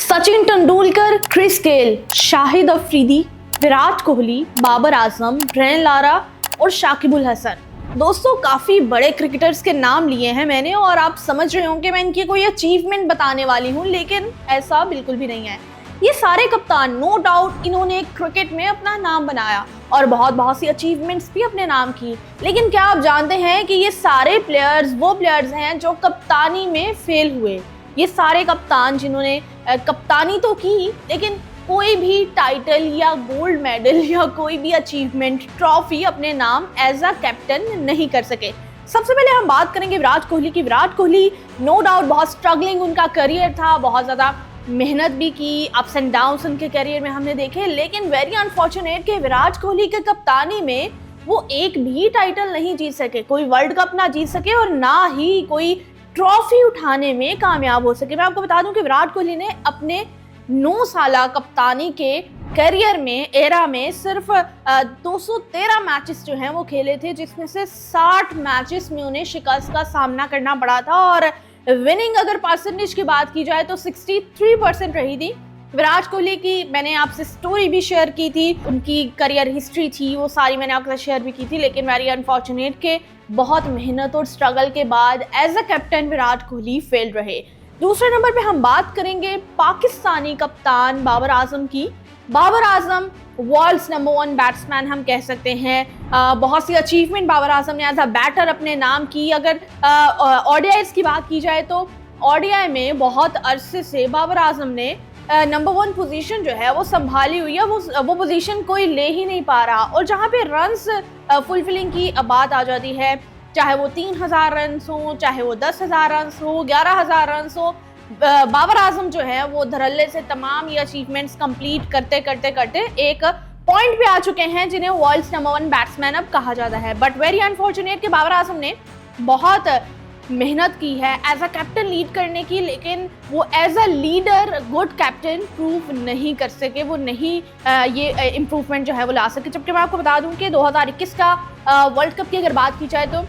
Sachin Tendulkar, Chris Gayle, Shahid Afridi, Virat Kohli, Babar Azam, Brian Lara और शाकिब अल हसन। दोस्तों, काफ़ी बड़े क्रिकेटर्स के नाम लिए हैं मैंने और आप समझ रहे होंगे मैं इनकी कोई अचीवमेंट बताने वाली हूँ, लेकिन ऐसा बिल्कुल भी नहीं है। ये सारे कप्तान नो डाउट इन्होंने क्रिकेट में अपना नाम बनाया और बहुत सी अचीवमेंट्स भी अपने नाम की। लेकिन क्या आप जानते हैं कि ये सारे प्लेयर्स वो प्लेयर्स हैं जो कप्तानी में फेल हुए। ये सारे कप्तान जिन्होंने कप्तानी तो की लेकिन कोई भी टाइटल या गोल्ड मेडल या कोई भी अचीवमेंट ट्रॉफी अपने नाम एज अ कैप्टन नहीं कर सके। सबसे पहले हम बात करेंगे विराट कोहली की। विराट कोहली नो डाउट बहुत स्ट्रगलिंग उनका करियर था, बहुत ज़्यादा मेहनत भी की, अप्स एंड डाउन्स उनके करियर में हमने देखे, लेकिन वेरी अनफॉर्चुनेट कि विराट कोहली के कप्तानी में वो एक भी टाइटल नहीं जीत सके, कोई वर्ल्ड कप ना जीत सके और ना ही कोई ट्रॉफी उठाने में कामयाब हो सके। मैं आपको बता दूं कि विराट कोहली ने अपने 9 साला कप्तानी के करियर में एरा में सिर्फ 213 मैचेस जो हैं वो खेले थे, जिसमें से 60 मैचेस में उन्हें शिकस्त का सामना करना पड़ा था और विनिंग अगर परसेंटेज की बात की जाए तो 63% रही थी। विराट कोहली की मैंने आपसे स्टोरी भी शेयर की थी, उनकी करियर हिस्ट्री थी, वो सारी मैंने आपके साथ शेयर भी की थी, लेकिन वेरी अनफॉर्चुनेट के बहुत मेहनत और स्ट्रगल के बाद as a captain Virat Kohli fail रहे। दूसरे नंबर पे हम बात करेंगे पाकिस्तानी कप्तान बाबर आजम की। Babar Azam world's number 1 batsman हम कह सकते हैं। बहुत सी अचीवमेंट बाबर आजम ने एज अ बैटर अपने नाम की। अगर ओडीआईज की बात की जाए तो ओडीआई में बहुत अरसे से बाबर आजम ने नंबर 1 पोजीशन जो है वो संभाली हुई है, वो पोजीशन कोई ले ही नहीं पा रहा। और जहाँ पे रन्स फुलफिलिंग की बात आ जाती है, चाहे वो 3000 रन हो, चाहे वो 10,000 रन हो, 11,000 रन हो, बाबर आजम जो है वो धड़ल्ले से तमाम ये अचीवमेंट्स कंप्लीट करते करते एक पॉइंट पे आ चुके हैं जिन्हें वर्ल्ड्स नंबर 1 बैट्समैन अब कहा जाता है। बट वेरी अनफॉर्चुनेट कि बाबर आजम ने बहुत मेहनत की है एज अ कैप्टन लीड करने की, लेकिन वो as a leader good captain prove नहीं कर सके, वो नहीं ये इम्प्रूवमेंट जो है वो ला सके। जबकि मैं आपको बता दूं कि 2021 का वर्ल्ड कप की अगर बात की जाए तो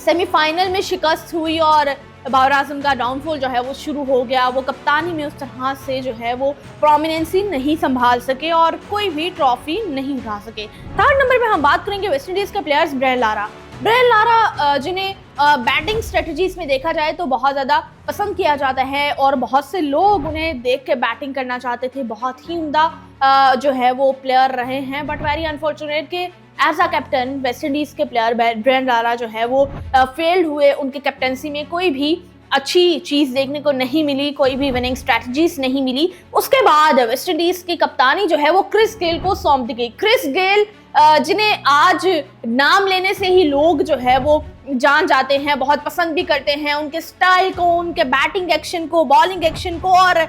सेमीफाइनल में शिकस्त हुई और बाबर आजम का डाउनफॉल जो है वो शुरू हो गया। वो कप्तानी में उस तरह से जो है वो प्रोमिनेंसी नहीं संभाल सके और कोई भी ट्रॉफी नहीं उठा सके। थर्ड नंबर पे हम बात करेंगे वेस्ट इंडीज़ के players Brian Lara. Brian Lara जिन्हें बैटिंग स्ट्रेटजीज में देखा जाए तो बहुत ज़्यादा पसंद किया जाता है और बहुत से लोग उन्हें देख के बैटिंग करना चाहते थे, बहुत ही उम्दा जो है वो प्लेयर रहे हैं। बट वेरी अनफॉर्चुनेट कि as a captain West Indies के प्लेयर ब्रायन लारा जो है वो फेल्ड हुए। उनके कैप्टनसी में कोई भी अच्छी चीज़ देखने को नहीं मिली, कोई भी विनिंग स्ट्रैटेजीज नहीं मिली। उसके बाद वेस्ट इंडीज़ की कप्तानी जो है वो क्रिस गेल को सौंप दी गई। क्रिस गेल जिन्हें आज नाम लेने से ही लोग जो है वो जान जाते हैं, बहुत पसंद भी करते हैं उनके स्टाइल को, उनके बैटिंग एक्शन को, बॉलिंग एक्शन को, और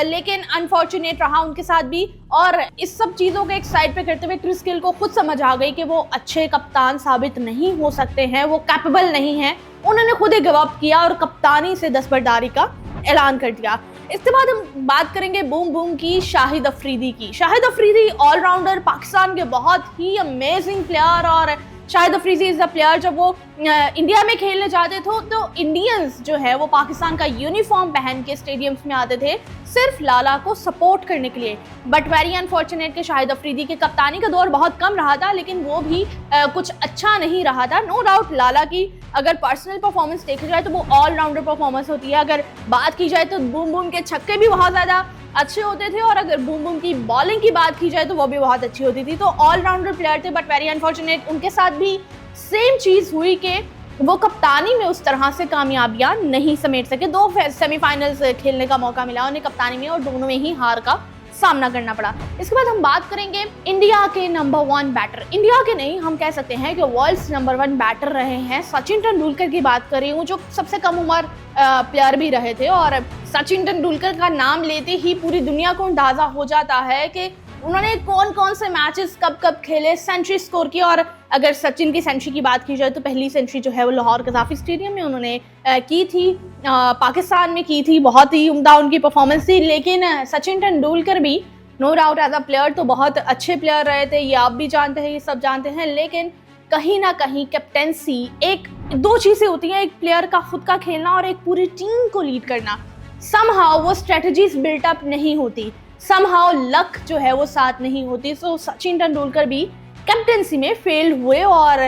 लेकिन अनफॉर्चुनेट रहा उनके साथ भी। और इस सब चीज़ों को एक साइड पे करते हुए क्रिस गेल को खुद समझ आ गई कि वो अच्छे कप्तान साबित नहीं हो सकते हैं, वो कैपेबल नहीं हैं। उन्होंने खुद ही गिव अप किया और कप्तानी से दस्तबरदारी का ऐलान कर दिया। इसके बाद हम बात करेंगे बूम बूम की, शाहिद अफरीदी की। शाहिद अफरीदी ऑलराउंडर, पाकिस्तान के बहुत ही अमेजिंग प्लेयर। और Shahid Afridi is the player जब वो इंडिया में खेलने जाते थे तो इंडियंस जो है वो पाकिस्तान का यूनिफॉर्म पहन के स्टेडियम्स में आते थे सिर्फ लाला को सपोर्ट करने के लिए। बट वेरी अनफॉर्चुनेट कि शाहिद अफरीदी के कप्तानी का दौर बहुत कम रहा था, लेकिन वो भी कुछ अच्छा नहीं रहा था। नो डाउट लाला की अगर पर्सनल परफॉर्मेंस देखी जाए तो वो ऑलराउंडर परफॉर्मेंस होती है। अगर बात की जाए तो बूम बूम के छक्के भी बहुत ज़्यादा अच्छे होते थे और अगर बूम बूम की बॉलिंग की बात की जाए तो वो भी बहुत अच्छी होती थी। तो ऑलराउंडर प्लेयर थे। बट वेरी अनफॉर्चुनेट उनके साथ भी सेम चीज़ हुई कि वो कप्तानी में उस तरह से कामयाबियां नहीं समेट सके। 2 सेमीफाइनल्स खेलने का मौका मिला उन्हें कप्तानी में और दोनों में ही हार का सामना करना पड़ा। इसके बाद हम बात करेंगे इंडिया के नंबर 1 बैटर। इंडिया के नहीं, हम कह सकते हैं कि वर्ल्ड्स नंबर 1 बैटर रहे हैं। सचिन तेंदुलकर की बात कर रही हूँ, जो सबसे कम उम्र प्लेयर भी रहे थे। और सचिन तेंदुलकर का नाम लेते ही पूरी दुनिया को अंदाज़ा हो जाता है कि उन्होंने कौन कौन से मैचेस कब कब खेले, सेंचुरी स्कोर की। और अगर सचिन की सेंचुरी की बात की जाए तो पहली सेंचुरी जो है वो लाहौर कज़ाफ़ी स्टेडियम में उन्होंने की थी, पाकिस्तान में की थी। बहुत ही उम्दा उनकी परफॉर्मेंस थी। लेकिन सचिन तेंदुलकर भी no doubt as a player तो बहुत अच्छे प्लेयर रहे थे, ये आप भी जानते हैं, ये सब जानते हैं। लेकिन कहीं ना कहीं कैप्टेंसी, एक 2 चीज़ें होती हैं, एक प्लेयर का खुद का खेलना और एक पूरी टीम को लीड करना। समहाउ वो स्ट्रेटजीज बिल्टअप नहीं होती, समहाउ लक जो है वो साथ नहीं होती। सो सचिन तेंदुलकर भी कैप्टेंसी में फेल्ड हुए और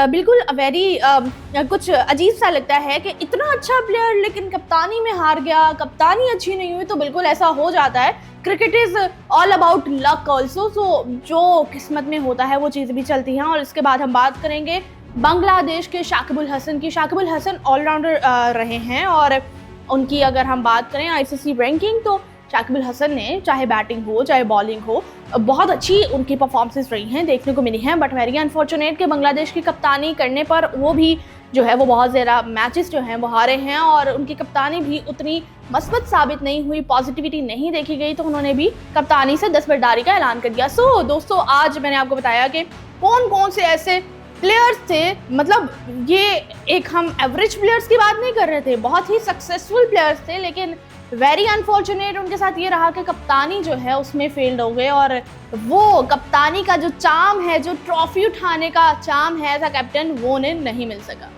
बिल्कुल वेरी कुछ अजीब सा लगता है कि इतना अच्छा प्लेयर लेकिन कप्तानी में हार गया, कप्तानी अच्छी नहीं हुई। तो बिल्कुल ऐसा हो जाता है, cricket is all about luck also. So जो किस्मत में होता है वो चीज़ें भी चलती हैं। और इसके बाद हम बात करेंगे बांग्लादेश के शाकिब अल हसन की। शाकिब अल हसन ऑलराउंडर रहे हैं और उनकी अगर हम बात करें आईसीसी रैंकिंग तो शाकिब अल हसन ने चाहे बैटिंग हो चाहे बॉलिंग हो बहुत अच्छी उनकी परफॉर्मेंसेस रही हैं, देखने को मिली हैं। बट वेरी अनफॉर्चुनेट कि बांग्लादेश की कप्तानी करने पर वो भी जो है वो बहुत ज़्यादा मैचेस जो हैं वो हारे हैं और उनकी कप्तानी भी उतनी मस्बत साबित नहीं हुई, पॉजिटिविटी नहीं देखी गई। तो उन्होंने भी कप्तानी से दस्तबरदारी का ऐलान कर दिया। सो दोस्तों, आज मैंने आपको बताया कि कौन कौन से ऐसे प्लेयर्स थे, मतलब ये एक हम एवरेज प्लेयर्स की बात नहीं कर रहे थे, बहुत ही सक्सेसफुल प्लेयर्स थे, लेकिन वेरी अनफॉर्चुनेट उनके साथ ये रहा कि कप्तानी जो है उसमें फेल्ड हो गए और वो कप्तानी का जो चार्म है, जो ट्रॉफी उठाने का चार्म है एज अ कैप्टन, वो उन्हें नहीं मिल सका।